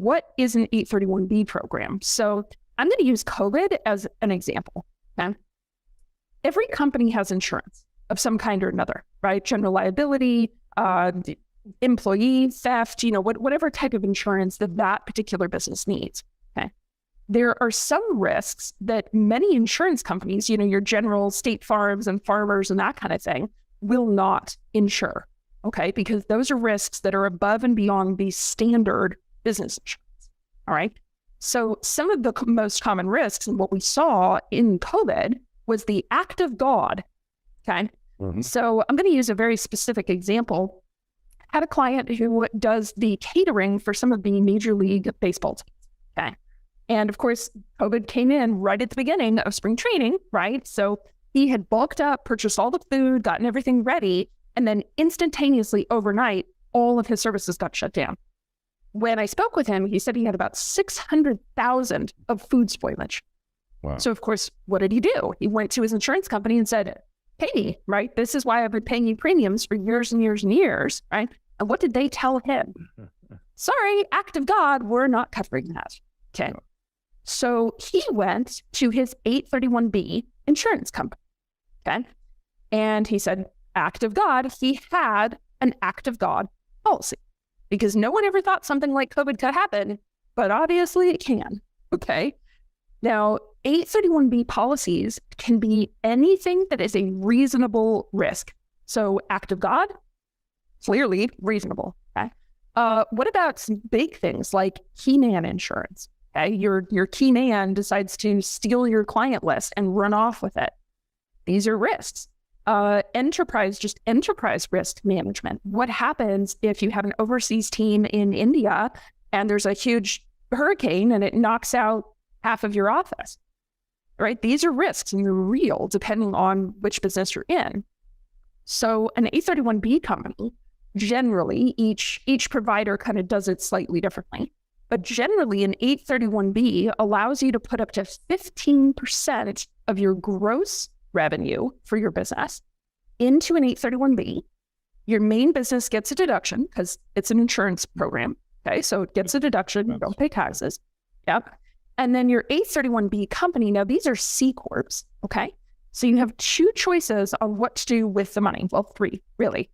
what is an 831B program? So I'm going to use COVID as an example. Okay? Every company has insurance of some kind or another, right? General liability, employee theft, whatever type of insurance that particular business needs. Okay. There are some risks that many insurance companies, your general State Farms and Farmers and that kind of thing, will not insure. Okay. Because those are risks that are above and beyond the standard business insurance. All right. So some of the most common risks and what we saw in COVID was the act of God. Okay. Mm-hmm. So I'm going to use a very specific example. I had a client who does the catering for some of the Major League Baseball teams. Okay. And of course, COVID came in right at the beginning of spring training, right? So he had bulked up, purchased all the food, gotten everything ready, and then instantaneously overnight, all of his services got shut down. When I spoke with him, he said he had about 600,000 of food spoilage. Wow. So of course, what did he do? He went to his insurance company and said, hey, right, this is why I've been paying you premiums for years and years and years, right? And what did they tell him? Sorry, act of God, we're not covering that. Okay. So he went to his 831B insurance company. Okay. And he said, act of God, he had an act of God policy because no one ever thought something like COVID could happen, but obviously it can. Okay. Now, 831B policies can be anything that is a reasonable risk. So act of God, clearly reasonable. Okay. What about some big things like key man insurance? Okay. Your key man decides to steal your client list and run off with it. These are risks. Enterprise risk management. What happens if you have an overseas team in India and there's a huge hurricane and it knocks out half of your office, right? These are risks and they're real depending on which business you're in. So an 831B company, generally, each provider kind of does it slightly differently, but generally an 831B allows you to put up to 15% of your gross revenue for your business into an 831B. Your main business gets a deduction because it's an insurance program. Okay, so it gets a deduction, you don't pay taxes. Yep. And then your 831B company, now these are C Corps, okay? So you have two choices on what to do with the money. Well, three, really.